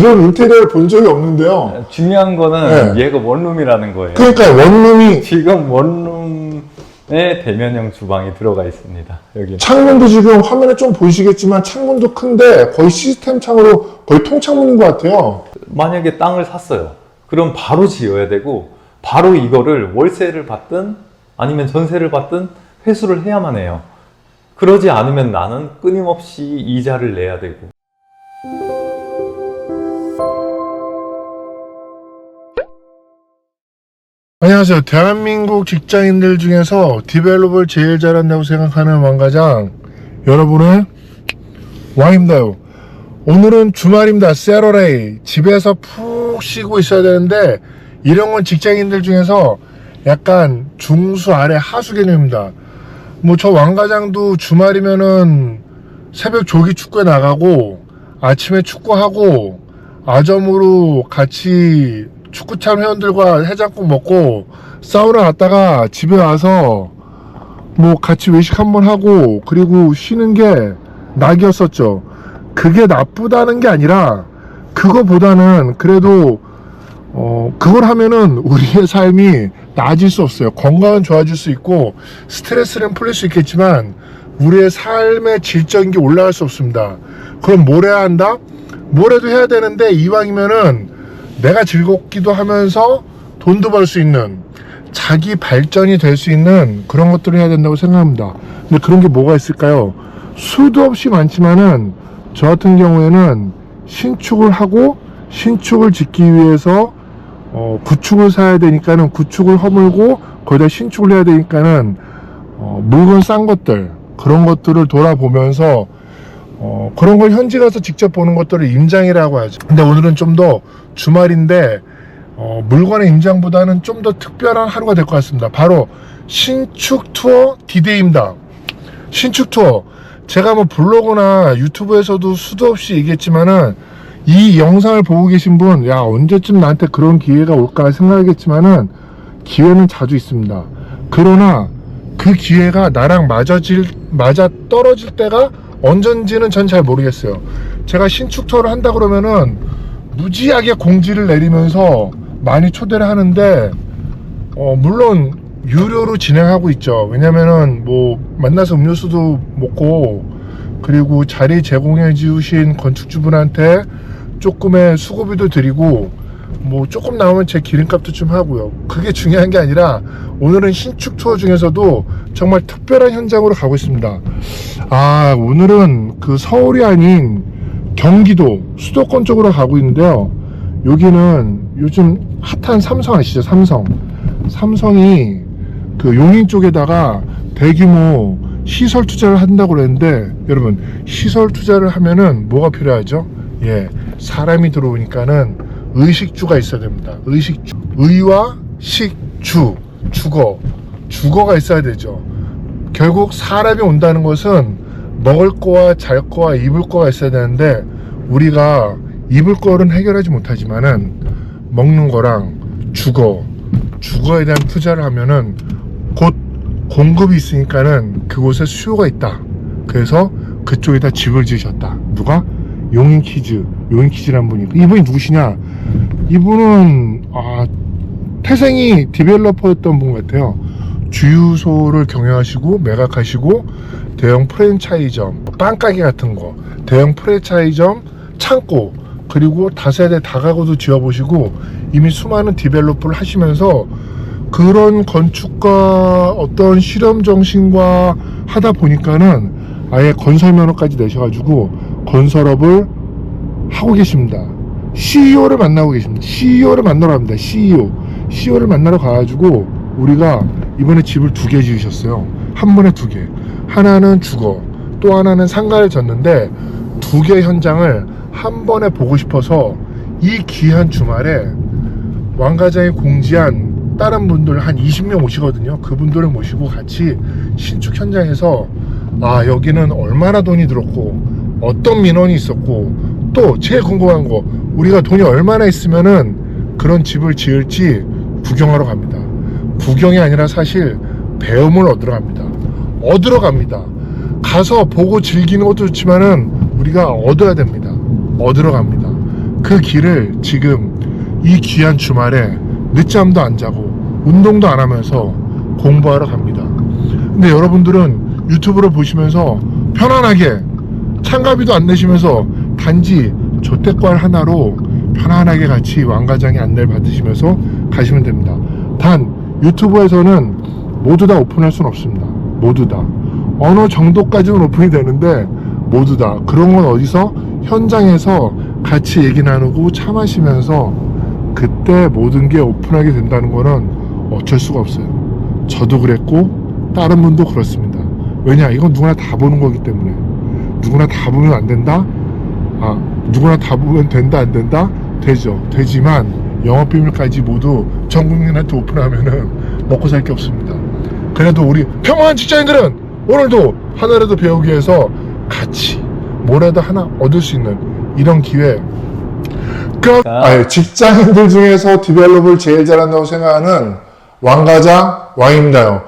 이런 인테리어를 본 적이 없는데요. 중요한 거는 네. 얘가 원룸이라는 거예요. 그러니까 원룸이 지금 원룸에 대면형 주방이 들어가 있습니다. 여기 창문도 지금 화면에 좀 보이시겠지만 창문도 큰데 거의 시스템 창으로 거의 통창문인 것 같아요. 만약에 땅을 샀어요. 그럼 바로 지어야 되고 바로 이거를 월세를 받든 아니면 전세를 받든 회수를 해야만 해요. 그러지 않으면 나는 끊임없이 이자를 내야 되고. 안녕하세요. 대한민국 직장인들 중에서 디벨롭을 제일 잘한다고 생각하는 왕과장 여러분의 왕입니다요. 오늘은 주말입니다. 세러데이. 집에서 푹 쉬고 있어야 되는데 이런 건 직장인들 중에서 약간 중수 아래 하수 개념입니다. 뭐 저 왕과장도 주말이면은 새벽 조기 축구에 나가고 아침에 축구하고 아점으로 같이 축구참 회원들과 해장국 먹고 사우나 갔다가 집에 와서 뭐 같이 외식 한번 하고 그리고 쉬는 게 낙이었었죠. 그게 나쁘다는 게 아니라 그거보다는 그래도 그걸 하면은 우리의 삶이 나아질 수 없어요. 건강은 좋아질 수 있고 스트레스는 풀릴 수 있겠지만 우리의 삶의 질적인 게 올라갈 수 없습니다. 그럼 뭘 해야 한다? 뭘 해도 해야 되는데 이왕이면은 내가 즐겁기도 하면서 돈도 벌 수 있는 자기 발전이 될 수 있는 그런 것들을 해야 된다고 생각합니다. 근데 그런 게 뭐가 있을까요? 수도 없이 많지만은 저 같은 경우에는 신축을 하고 신축을 짓기 위해서 구축을 사야 되니까는 구축을 허물고 거기다 신축을 해야 되니까는 물건 싼 것들 그런 것들을 돌아보면서 그런 걸 현지 가서 직접 보는 것들을 임장이라고 하죠. 근데 오늘은 좀 더 주말인데 물건의 임장보다는 좀 더 특별한 하루가 될 것 같습니다. 바로 신축 투어 디데이입니다. 신축 투어 제가 뭐 블로그나 유튜브에서도 수도 없이 얘기했지만은 이 영상을 보고 계신 분, 야 언제쯤 나한테 그런 기회가 올까 생각하겠지만은 기회는 자주 있습니다. 그러나 그 기회가 나랑 맞아 떨어질 때가 언젠지는 전 잘 모르겠어요. 제가 신축 투어를 한다 그러면은 무지하게 공지를 내리면서 많이 초대를 하는데 물론 유료로 진행하고 있죠. 왜냐면은 뭐 만나서 음료수도 먹고 그리고 자리 제공해 주신 건축주분한테 조금의 수고비도 드리고 뭐 조금 나오면 제 기름값도 좀 하고요. 그게 중요한 게 아니라 오늘은 신축 투어 중에서도 정말 특별한 현장으로 가고 있습니다. 오늘은 그 서울이 아닌 경기도 수도권 쪽으로 가고 있는데요. 여기는 요즘 핫한 삼성 아시죠? 삼성이 그 용인 쪽에다가 대규모 시설 투자를 한다고 그랬는데 여러분 시설 투자를 하면은 뭐가 필요하죠? 사람이 들어오니까는 의식주가 있어야 됩니다. 의식주. 의와 식주. 주거가 있어야 되죠. 결국 사람이 온다는 것은 먹을 거와 잘 거와 입을 거가 있어야 되는데 우리가 입을 거는 해결하지 못하지만은 먹는 거랑 주거에 대한 투자를 하면은 곧 공급이 있으니까는 그곳에 수요가 있다. 그래서 그쪽에다 집을 지으셨다. 누가? 용인키즈라는 분이. 이분이 누구시냐? 이분은 태생이 디벨로퍼였던 분 같아요. 주유소를 경영하시고 매각하시고 대형 프랜차이점, 빵가게 같은 거, 대형 프랜차이점, 창고 그리고 다세대 다가구도 지어보시고 이미 수많은 디벨로퍼를 하시면서 그런 건축가 어떤 실험 정신과 하다 보니까는 아예 건설 면허까지 내셔가지고 건설업을 하고 계십니다. CEO를 만나고 계십니다. CEO를 만나러 갑니다. CEO를 만나러 가가지고 우리가 이번에 집을 2개 지으셨어요. 한 번에 2개. 하나는 주거, 또 하나는 상가를 졌는데 2개 현장을 한 번에 보고 싶어서 이 귀한 주말에 왕과장이 공지한 다른 분들 한 20명 오시거든요. 그분들을 모시고 같이 신축 현장에서 여기는 얼마나 돈이 들었고 어떤 민원이 있었고 또 제일 궁금한 거 우리가 돈이 얼마나 있으면은 그런 집을 지을지 구경하러 갑니다. 구경이 아니라 사실 배움을 얻으러 갑니다. 가서 보고 즐기는 것도 좋지만은 우리가 얻어야 됩니다. 얻으러 갑니다. 그 길을 지금 이 귀한 주말에 늦잠도 안 자고 운동도 안 하면서 공부하러 갑니다. 근데 여러분들은 유튜브를 보시면서 편안하게 참가비도 안 내시면서 단지 조태권 하나로 편안하게 같이 왕가장의 안내를 받으시면서 가시면 됩니다. 단 유튜브에서는 모두 다 오픈할 수는 없습니다. 모두 다 어느 정도까지는 오픈이 되는데 모두 다 그런 건 어디서 현장에서 같이 얘기 나누고 차 마시면서 그때 모든 게 오픈하게 된다는 거는 어쩔 수가 없어요. 저도 그랬고 다른 분도 그렇습니다. 왜냐, 이건 누구나 다 보는 거기 때문에. 누구나 다 보면 안 된다? 누구나 다 보면 된다 안 된다? 되죠. 되지만 영업비밀까지 모두 전 국민한테 오픈하면은 먹고 살 게 없습니다. 그래도 우리 평범한 직장인들은 오늘도 하나라도 배우기 위해서 같이 뭐라도 하나 얻을 수 있는 이런 기회. 직장인들 중에서 디벨롭을 제일 잘한다고 생각하는 왕과장 왕입니다요.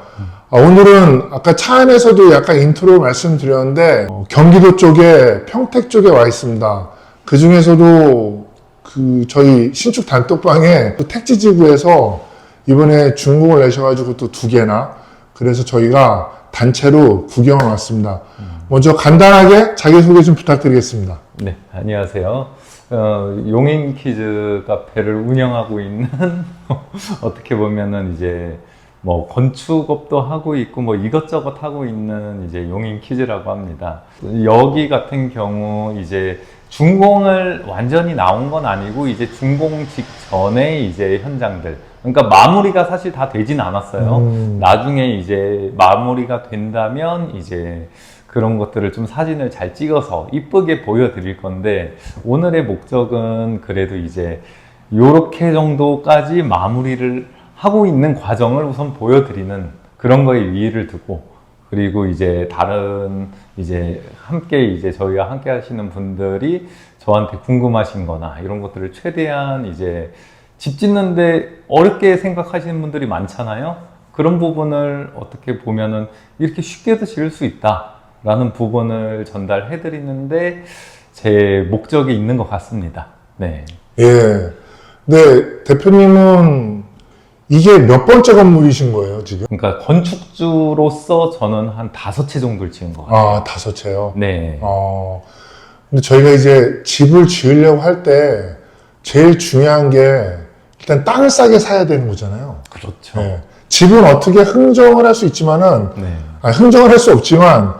오늘은 아까 차 안에서도 약간 인트로 말씀드렸는데 경기도 쪽에 평택 쪽에 와 있습니다. 그 중에서도 그 저희 신축 단톡방에 또 택지지구에서 이번에 준공을 내셔가지고 또 2개나 그래서 저희가 단체로 구경을 왔습니다. 먼저 간단하게 자기소개 좀 부탁드리겠습니다. 네, 안녕하세요. 용인키즈 카페를 운영하고 있는 어떻게 보면은 이제 뭐 건축업도 하고 있고 뭐 이것저것 하고 있는 이제 용인키즈라고 합니다. 여기 같은 경우 이제 준공을 완전히 나온 건 아니고 이제 준공 직전에 이제 현장들, 그러니까 마무리가 사실 다 되진 않았어요. 나중에 이제 마무리가 된다면 이제 그런 것들을 좀 사진을 잘 찍어서 이쁘게 보여드릴 건데, 오늘의 목적은 그래도 이제 요렇게 정도까지 마무리를 하고 있는 과정을 우선 보여드리는 그런 거에 위의를 두고, 그리고 이제 다른 이제 함께 이제 저희와 함께 하시는 분들이 저한테 궁금하신 거나 이런 것들을 최대한 이제 집 짓는데 어렵게 생각하시는 분들이 많잖아요. 그런 부분을 어떻게 보면은 이렇게 쉽게도 지을 수 있다 라는 부분을 전달해 드리는데 제 목적이 있는 것 같습니다. 네. 예. 네, 대표님은 이게 몇 번째 건물이신 거예요, 지금? 그러니까 건축주로서 저는 한 5채 정도를 지은 것 같아요. 5채요? 네. 근데 저희가 이제 집을 지으려고 할 때 제일 중요한 게 일단 땅을 싸게 사야 되는 거잖아요. 그렇죠. 네. 집은 어떻게 흥정을 할 수 있지만은, 네. 흥정을 할 수 없지만,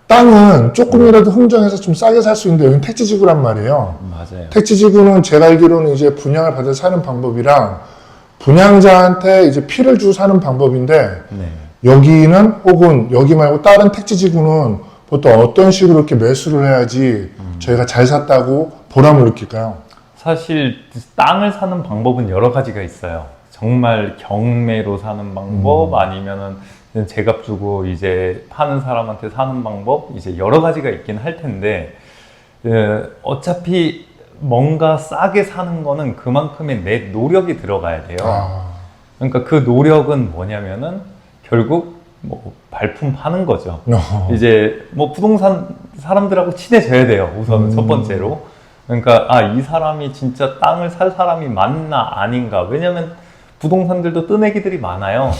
땅은 조금이라도 흥정해서 좀 싸게 살 수 있는데, 여기는 택지지구란 말이에요. 맞아요. 택지지구는 제가 알기로는 이제 분양을 받아 사는 방법이랑, 분양자한테 이제 피를 주고 사는 방법인데, 네. 여기는 혹은 여기 말고 다른 택지지구는 보통 어떤 식으로 이렇게 매수를 해야지 저희가 잘 샀다고 보람을 느낄까요? 사실 땅을 사는 방법은 여러 가지가 있어요. 정말 경매로 사는 방법, 아니면은 제값 주고 이제 파는 사람한테 사는 방법, 이제 여러 가지가 있긴 할 텐데, 어차피 뭔가 싸게 사는 거는 그만큼의 내 노력이 들어가야 돼요. 그러니까 그 노력은 뭐냐면은 결국 뭐 발품 파는 거죠. 이제 뭐 부동산 사람들하고 친해져야 돼요. 우선은 첫 번째로. 그러니까 이 사람이 진짜 땅을 살 사람이 맞나 아닌가. 왜냐면 부동산들도 뜨내기들이 많아요.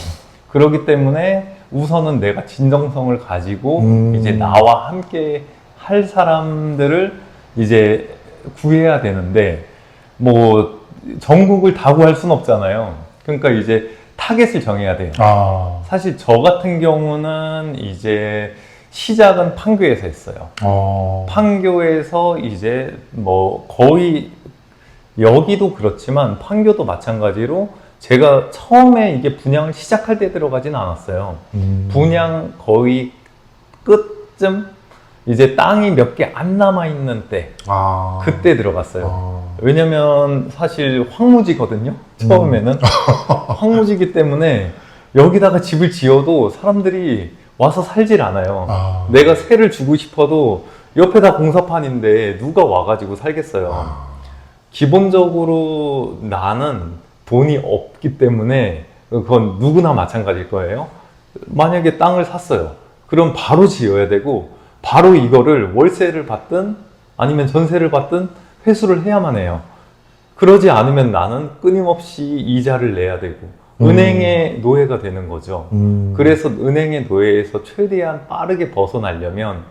그렇기 때문에 우선은 내가 진정성을 가지고 이제 나와 함께 할 사람들을 이제 구해야 되는데, 뭐 전국을 다 구할 순 없잖아요. 그러니까 이제 타겟을 정해야 돼요. 사실 저 같은 경우는 이제 시작은 판교에서 했어요. 판교에서 이제 뭐 거의 여기도 그렇지만 판교도 마찬가지로 제가 처음에 이게 분양을 시작할 때 들어가진 않았어요. 분양 거의 끝쯤 이제 땅이 몇 개 안 남아있는 때, 그때 들어갔어요. 왜냐면 사실 황무지거든요. 처음에는. 황무지기 때문에 여기다가 집을 지어도 사람들이 와서 살질 않아요. 내가 세를 주고 싶어도 옆에다 공사판인데 누가 와가지고 살겠어요. 기본적으로 나는 돈이 없기 때문에 그건 누구나 마찬가지일 거예요. 만약에 땅을 샀어요. 그럼 바로 지어야 되고 바로 이거를 월세를 받든 아니면 전세를 받든 회수를 해야만 해요. 그러지 않으면 나는 끊임없이 이자를 내야 되고 은행의 노예가 되는 거죠. 그래서 은행의 노예에서 최대한 빠르게 벗어나려면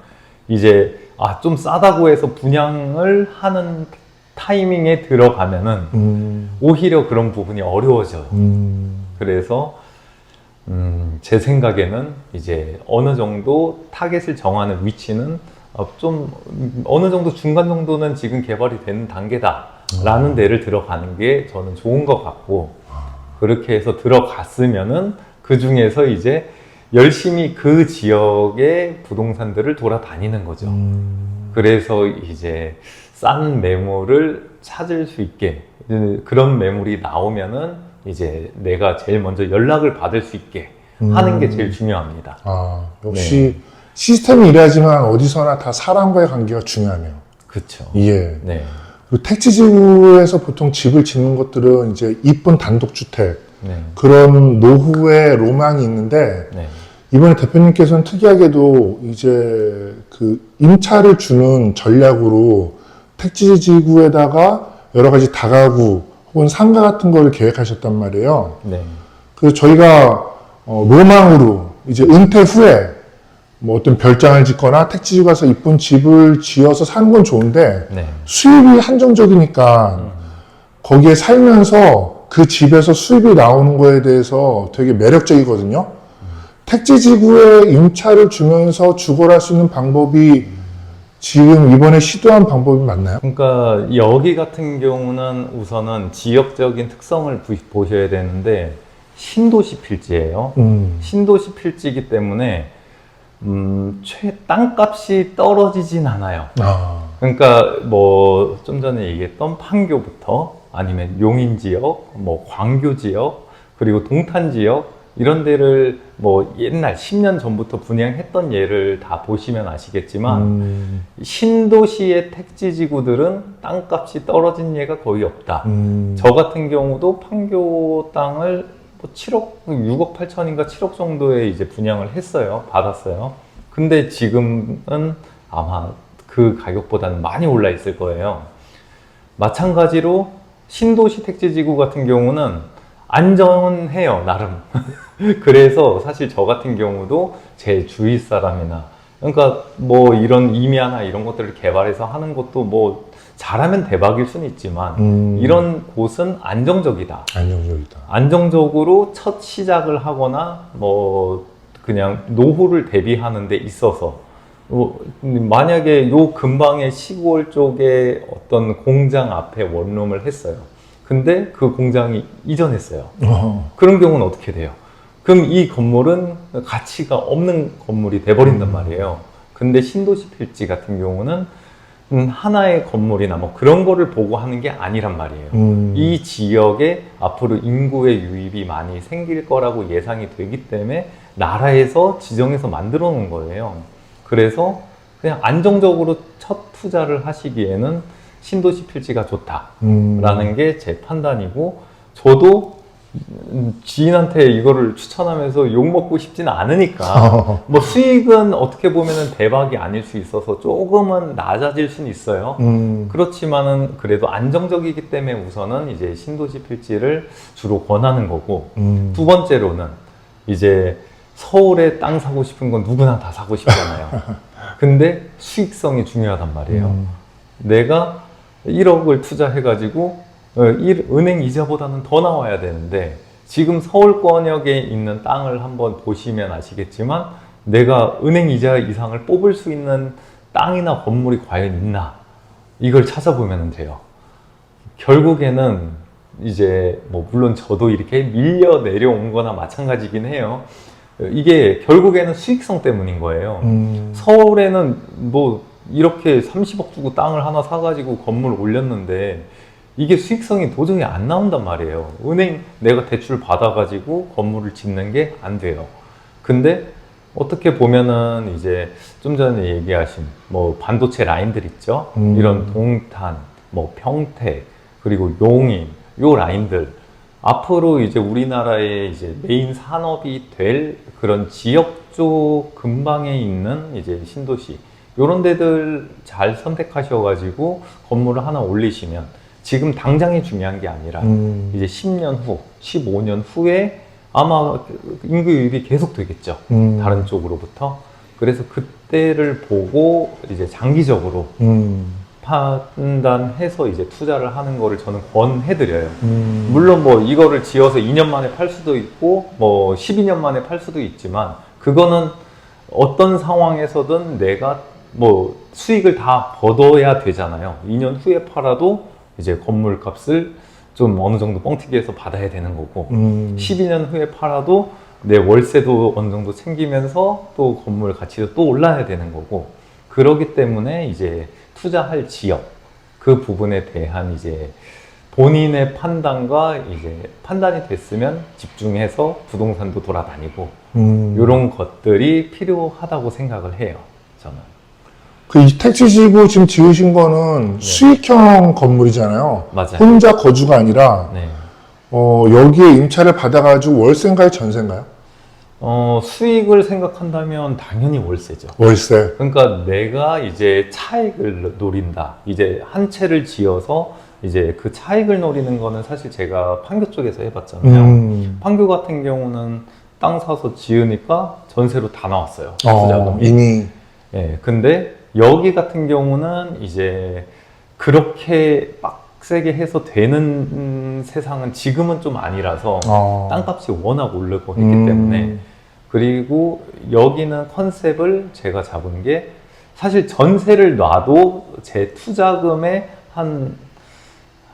이제 좀 싸다고 해서 분양을 하는 타이밍에 들어가면은 오히려 그런 부분이 어려워져요. 그래서 제 생각에는 이제 어느 정도 타겟을 정하는 위치는 좀 어느 정도 중간 정도는 지금 개발이 되는 단계다라는 데를 들어가는 게 저는 좋은 것 같고, 그렇게 해서 들어갔으면은 그 중에서 이제 열심히 그 지역의 부동산들을 돌아다니는 거죠. 그래서 이제 싼 매물을 찾을 수 있게, 그런 매물이 나오면은 이제 내가 제일 먼저 연락을 받을 수 있게 하는 게 제일 중요합니다. 역시 시스템이 이래야지만 어디서나 다 사람과의 관계가 중요하네요. 그렇죠. 예. 네. 그리고 택지지구에서 보통 집을 짓는 것들은 이제 이쁜 단독주택, 네. 그런 노후의 로망이 있는데, 네. 이번에 대표님께서는 특이하게도 이제 그 임차를 주는 전략으로 택지지구에다가 여러 가지 다가구 혹은 상가 같은 거를 계획하셨단 말이에요. 네. 그래서 저희가 로망으로 이제 은퇴 후에 뭐 어떤 별장을 짓거나 택지지구 가서 이쁜 집을 지어서 사는 건 좋은데 네. 수입이 한정적이니까 거기에 살면서 그 집에서 수입이 나오는 거에 대해서 되게 매력적이거든요. 택지지구에 임차를 주면서 주거할 수 있는 방법이 지금 이번에 시도한 방법이 맞나요? 그러니까 여기 같은 경우는 우선은 지역적인 특성을 보셔야 되는데 신도시 필지예요. 신도시 필지이기 때문에 땅값이 떨어지진 않아요. 그러니까 뭐 좀 전에 얘기했던 판교부터 아니면 용인 지역, 뭐 광교 지역, 그리고 동탄 지역 이런 데를 뭐 옛날 10년 전부터 분양했던 예를 다 보시면 아시겠지만 신도시의 택지지구들은 땅값이 떨어진 예가 거의 없다. 저 같은 경우도 판교 땅을 뭐 7억, 6억 8천인가 7억 정도에 이제 분양을 했어요. 받았어요. 근데 지금은 아마 그 가격보다는 많이 올라 있을 거예요. 마찬가지로 신도시 택지지구 같은 경우는 안전해요, 나름. 그래서 사실 저 같은 경우도 제 주위 사람이나, 그러니까 뭐 이런 임야나 이런 것들을 개발해서 하는 것도 뭐 잘하면 대박일 수는 있지만 이런 곳은 안정적이다. 안정적으로 첫 시작을 하거나 뭐 그냥 노후를 대비하는 데 있어서 만약에 요 근방의 시골 쪽에 어떤 공장 앞에 원룸을 했어요. 근데 그 공장이 이전했어요. 그런 경우는 어떻게 돼요? 그럼 이 건물은 가치가 없는 건물이 돼버린단 말이에요. 근데 신도시 필지 같은 경우는 하나의 건물이나 뭐 그런 거를 보고 하는 게 아니란 말이에요. 이 지역에 앞으로 인구의 유입이 많이 생길 거라고 예상이 되기 때문에 나라에서 지정해서 만들어 놓은 거예요. 그래서 그냥 안정적으로 첫 투자를 하시기에는 신도시 필지가 좋다라는 게 제 판단이고, 저도 지인한테 이거를 추천하면서 욕먹고 싶지는 않으니까 뭐 수익은 어떻게 보면은 대박이 아닐 수 있어서 조금은 낮아질 수는 있어요. 그렇지만은 그래도 안정적이기 때문에 우선은 이제 신도시 필지를 주로 권하는 거고, 두 번째로는 이제 서울에 땅 사고 싶은 건 누구나 다 사고 싶잖아요. 근데 수익성이 중요하단 말이에요. 내가 1억을 투자해가지고 은행 이자보다는 더 나와야 되는데, 지금 서울권역에 있는 땅을 한번 보시면 아시겠지만 내가 은행 이자 이상을 뽑을 수 있는 땅이나 건물이 과연 있나, 이걸 찾아보면 돼요. 결국에는 이제 뭐 물론 저도 이렇게 밀려 내려온 거나 마찬가지긴 해요. 이게 결국에는 수익성 때문인 거예요. 서울에는 뭐 이렇게 30억 주고 땅을 하나 사가지고 건물 올렸는데 이게 수익성이 도저히 안 나온단 말이에요. 은행 내가 대출 받아가지고 건물을 짓는 게 안 돼요. 근데 어떻게 보면은 이제 좀 전에 얘기하신 뭐 반도체 라인들 있죠. 이런 동탄, 뭐 평택, 그리고 용인, 요 라인들 앞으로 이제 우리나라의 이제 메인 산업이 될 그런 지역 쪽 근방에 있는 이제 신도시, 요런 데들 잘 선택하셔가지고 건물을 하나 올리시면 지금 당장이 중요한 게 아니라 이제 10년 후, 15년 후에 아마 인구 유입이 계속 되겠죠. 다른 쪽으로부터. 그래서 그때를 보고 이제 장기적으로 판단해서 이제 투자를 하는 거를 저는 권해드려요. 물론 뭐 이거를 지어서 2년 만에 팔 수도 있고 뭐 12년 만에 팔 수도 있지만 그거는 어떤 상황에서든 내가 뭐 수익을 다 거둬야 되잖아요. 2년 후에 팔아도 이제 건물 값을 좀 어느 정도 뻥튀기해서 받아야 되는 거고 12년 후에 팔아도 내 월세도 어느 정도 챙기면서 또 건물 가치도 또 올라야 되는 거고 그러기 때문에 이제 투자할 지역 그 부분에 대한 이제 본인의 판단과 이제 판단이 됐으면 집중해서 부동산도 돌아다니고 이런 것들이 필요하다고 생각을 해요. 저는. 그 택지지구 지금 지으신 거는 수익형 건물이잖아요. 맞아요. 혼자 거주가 아니라 네. 여기에 임차를 받아가지고 월세인가요, 전세인가요? 수익을 생각한다면 당연히 월세죠. 월세. 그러니까 내가 이제 차익을 노린다. 이제 한 채를 지어서 이제 그 차익을 노리는 거는 사실 제가 판교 쪽에서 해봤잖아요. 판교 같은 경우는 땅 사서 지으니까 전세로 다 나왔어요. 투자금이. 이미. 예, 근데 여기 같은 경우는 이제 그렇게 빡세게 해서 되는 세상은 지금은 좀 아니라서 땅값이 워낙 오르고 했기 때문에 그리고 여기는 컨셉을 제가 잡은 게 사실 전세를 놔도 제 투자금의 한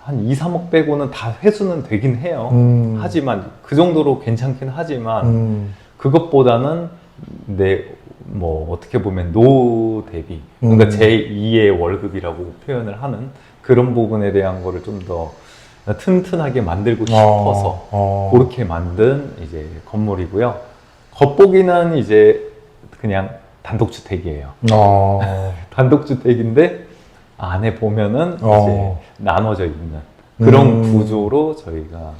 2, 3억 빼고는 다 회수는 되긴 해요. 하지만 그 정도로 괜찮긴 하지만 그것보다는 뭐 어떻게 보면 노 대비 그러니까 제2의 월급이라고 표현을 하는 그런 부분에 대한 거를 좀 더 튼튼하게 만들고 싶어서 그렇게 만든 이제 건물이고요. 겉보기는 이제 그냥 단독주택이에요. 단독주택인데 안에 보면은 이제 나눠져 있는 그런 구조로 저희가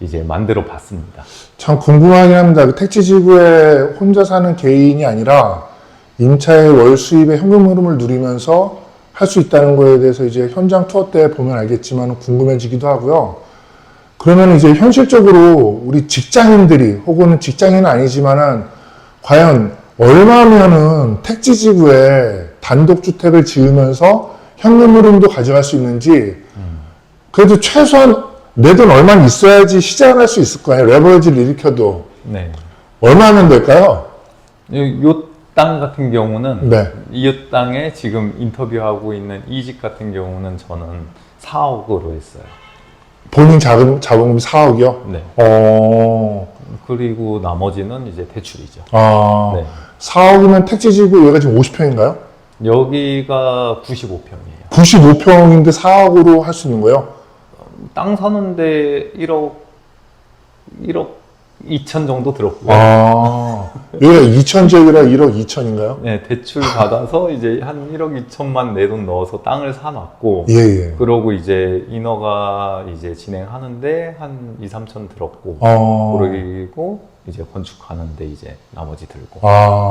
이제 만들어 봤습니다. 참 궁금하긴 합니다. 그 택지지구에 혼자 사는 개인이 아니라 임차의 월 수입의 현금 흐름을 누리면서 할 수 있다는 거에 대해서 이제 현장 투어 때 보면 알겠지만 궁금해지기도 하고요. 그러면 이제 현실적으로 우리 직장인들이 혹은 직장인은 아니지만은 과연 얼마면은 택지지구에 단독주택을 지으면서 현금 흐름도 가져갈 수 있는지 그래도 최소한 내 돈 얼마는 있어야지 시작할 수 있을 거예요. 레버리지를 일으켜도. 네. 얼마면 될까요? 요 땅 같은 경우는 네. 이 땅에 지금 인터뷰하고 있는 이 집 같은 경우는 저는 4억으로 했어요. 본인 자본금이 4억이요? 네. 어. 그리고 나머지는 이제 대출이죠. 아. 네. 4억이면 택지지구 여기가 지금 50평인가요? 여기가 95평이에요. 95평인데 4억으로 할 수 있는 거예요? 땅 사는데 1억 2천 정도 들었고요. 아. 여기가 2천지역이라 1억 2천인가요? 네, 대출 받아서 이제 한 1억 2천만 내 돈 넣어서 땅을 사놨고, 예, 예. 그러고 이제 인허가 이제 진행하는데 한 2, 3천 들었고, 그리고 이제 건축하는데 이제 나머지 들고,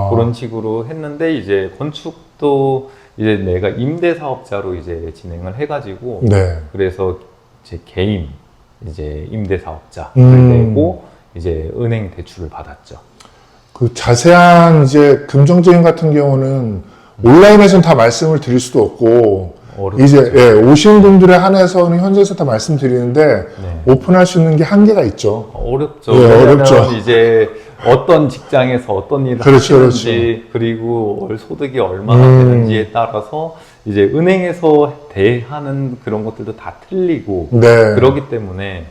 그런 식으로 했는데 이제 건축도 이제 내가 임대사업자로 이제 진행을 해가지고, 네. 그래서 제 개인 이제 임대사업자를 내고 이제 은행 대출을 받았죠. 그 자세한 이제 금정적인 같은 경우는 온라인에서는 다 말씀을 드릴 수도 없고 어렵죠. 이제 예, 오신 분들에 한해서는 현지에서 다 말씀드리는데 네. 오픈할 수 있는 게 한계가 있죠. 어렵죠. 예, 왜냐면 어렵죠. 이제 어떤 직장에서 어떤 일을 그렇죠, 하시는지 그리고 월 소득이 얼마나 되는지에 따라서 이제 은행에서 대하는 그런 것들도 다 틀리고 네. 그렇기 때문에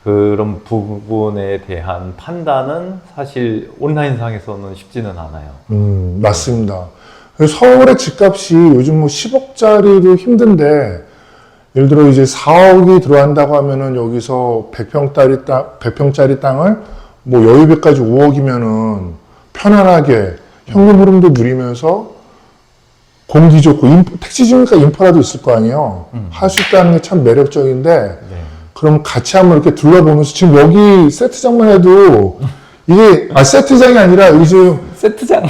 그런 부분에 대한 판단은 사실 온라인상에서는 쉽지는 않아요. 맞습니다. 서울의 집값이 요즘 뭐 10억짜리도 힘든데 예를 들어 이제 4억이 들어간다고 하면은 여기서 100평짜리 땅을 뭐 여유비까지 5억이면은 편안하게 현금 흐름도 누리면서 공기 좋고 택지지니까 인프라도 있을 거 아니에요. 할 수 있다는 게 참 매력적인데 네. 그럼 같이 한번 이렇게 둘러보면서 지금 여기 세트장만 해도 이게 세트장이 아니라 여기 지금 세트장.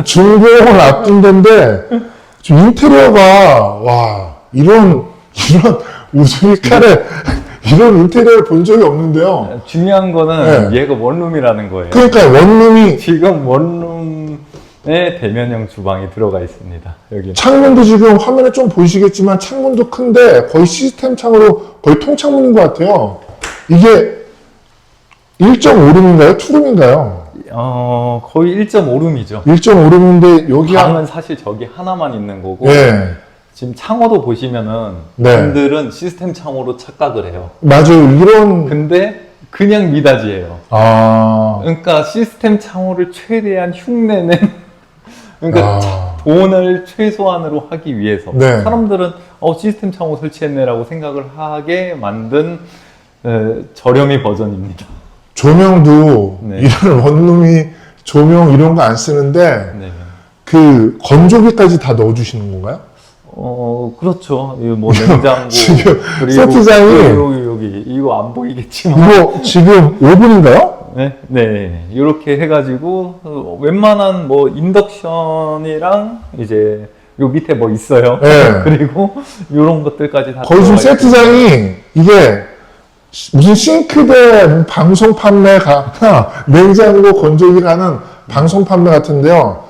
중공을 앞둔 데인데 지금 인테리어가 와 이런 우즈니카를 이런 인테리어를 본 적이 없는데요. 중요한 거는 네. 얘가 원룸이라는 거예요. 그러니까 원룸이 지금 원룸에 대면형 주방이 들어가 있습니다. 여기. 창문도 지금 화면에 좀 보이시겠지만 창문도 큰데 거의 시스템 창으로 거의 통창문인 것 같아요. 이게 1.5룸인가요? 2룸인가요? 거의 1.5룸이죠. 1.5룸인데 여기 방은 사실 저기 하나만 있는 거고 네. 지금 창호도 보시면은 네. 분들은 시스템 창호로 착각을 해요. 맞아요. 이런 근데 그냥 미닫이에요. 그러니까 시스템 창호를 최대한 흉내낸 그러니까 돈을 최소한으로 하기 위해서 네. 사람들은 시스템 창호 설치했네라고 생각을 하게 만든 저렴이 버전입니다. 조명도 네. 이런 원룸이 조명 이런 거 안 쓰는데 네. 그 건조기까지 다 넣어주시는 건가요? 그렇죠. 이거 뭐 냉장고 지금 그리고 세트장이 여기 이거 안 보이겠지만 이거 지금 오븐인가요? 네. 이렇게 해가지고 웬만한 뭐 인덕션이랑 이제 요 밑에 뭐 있어요. 네. 그리고 이런 것들까지 다 거의 지금 들어가 있고. 세트장이 이게 무슨 싱크대 방송 판매가 냉장고 건조기 가는 방송 판매 같은데요.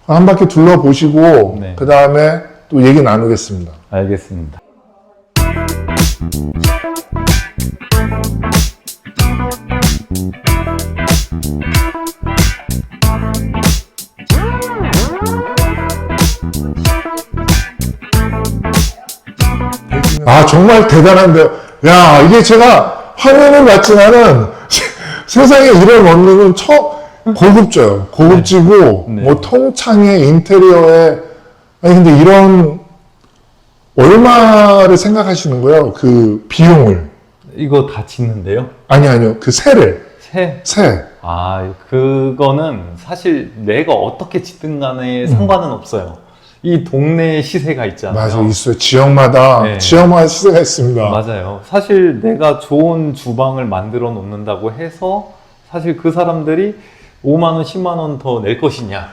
한 바퀴 둘러보시고 네. 그 다음에 또 얘기 나누겠습니다. 알겠습니다. 정말 대단한데요. 야, 이게 제가 화면을 봤지만은 세상에 이런 원룸은 고급져요. 고급지고 네. 뭐 통창의 인테리어에 아니 근데 이런 얼마를 생각하시는 거예요? 그 비용을? 이거 다 짓는데요? 아니요. 그 세를. 세. 그거는 사실 내가 어떻게 짓든 간에 상관은 없어요. 이 동네의 시세가 있잖아요. 맞아요. 있어요. 지역마다 네. 시세가 있습니다. 맞아요. 사실 내가 좋은 주방을 만들어 놓는다고 해서 사실 그 사람들이 5만 원, 10만 원 더 낼 것이냐?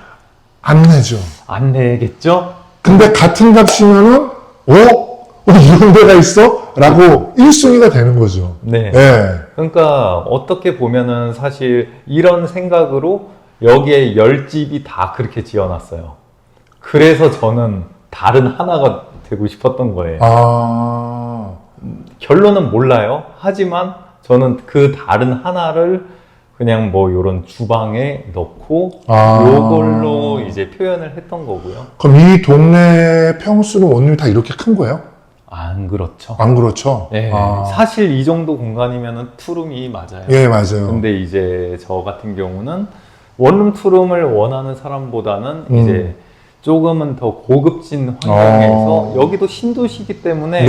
안 내죠. 안 내겠죠? 근데 같은 값이면은 이런 데가 있어? 라고 1순위가 되는 거죠. 네. 네. 그러니까 어떻게 보면은 사실 이런 생각으로 여기에 10집이 다 그렇게 지어놨어요. 그래서 저는 다른 하나가 되고 싶었던 거예요. 결론은 몰라요. 하지만 저는 그 다른 하나를 그냥 뭐 요런 주방에 넣고 요걸로 이제 표현을 했던 거고요. 그럼 이 동네 평수는 원룸이 다 이렇게 큰 거예요? 안 그렇죠. 안 그렇죠? 네, 사실 이 정도 공간이면은 투룸이 맞아요. 예, 맞아요. 근데 이제 저 같은 경우는 원룸 투룸을 원하는 사람보다는 이제 조금은 더 고급진 환경에서 여기도 신도시이기 때문에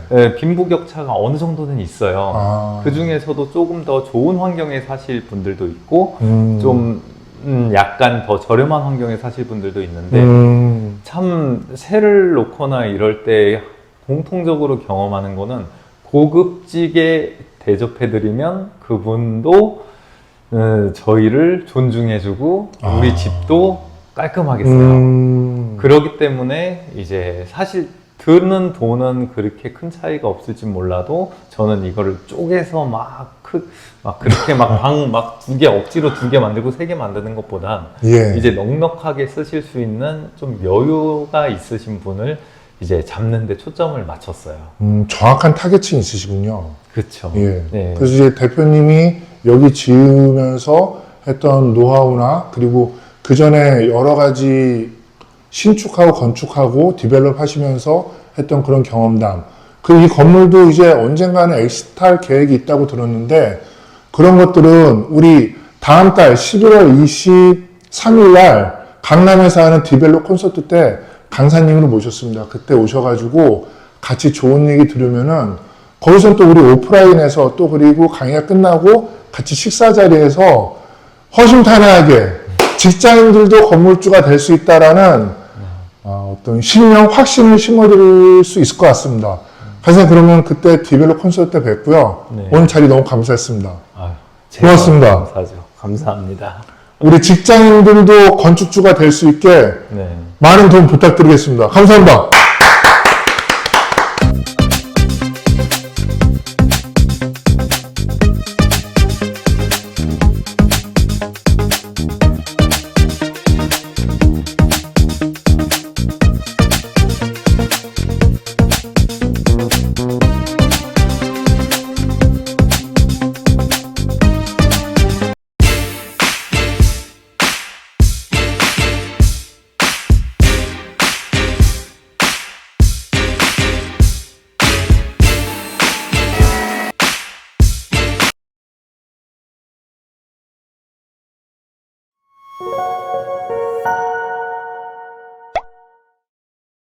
네. 빈부격차가 어느 정도는 있어요. 그 중에서도 조금 더 좋은 환경에 사실 분들도 있고 좀 약간 더 저렴한 환경에 사실 분들도 있는데 참 세를 놓거나 이럴 때 공통적으로 경험하는 거는 고급지게 대접해드리면 그분도 저희를 존중해주고 우리 집도 깔끔하게 써요. 그렇기 때문에 이제 사실 드는 돈은 그렇게 큰 차이가 없을지 몰라도 저는 이거를 쪼개서 그렇게 방 2개 억지로 2개 만들고 3개 만드는 것보단 이제 넉넉하게 쓰실 수 있는 좀 여유가 있으신 분을 이제 잡는 데 초점을 맞췄어요. 정확한 타겟층이 있으시군요. 그렇죠. 예. 네. 그래서 이제 대표님이 여기 지으면서 했던 노하우나 그리고 그 전에 여러 가지 신축하고 건축하고 디벨롭 하시면서 했던 그런 경험담. 그리고 이 건물도 이제 언젠가는 엑시탈 계획이 있다고 들었는데 그런 것들은 우리 다음 달 11월 23일 날 강남에서 하는 디벨롭 콘서트 때 강사님으로 모셨습니다. 그때 오셔가지고 같이 좋은 얘기 들으면은 거기서 또 우리 오프라인에서 또 그리고 강의가 끝나고 같이 식사 자리에서 허심탄회하게 직장인들도 건물주가 될 수 있다라는 어떤 신령 확신을 심어드릴 수 있을 것 같습니다. 가장 그러면 그때 디벨롭 콘서트 때 뵙고요. 네. 오늘 자리 너무 감사했습니다. 고맙습니다. 고맙습니다. 감사합니다. 우리 직장인들도 건축주가 될 수 있게 네. 많은 도움 부탁드리겠습니다. 감사합니다.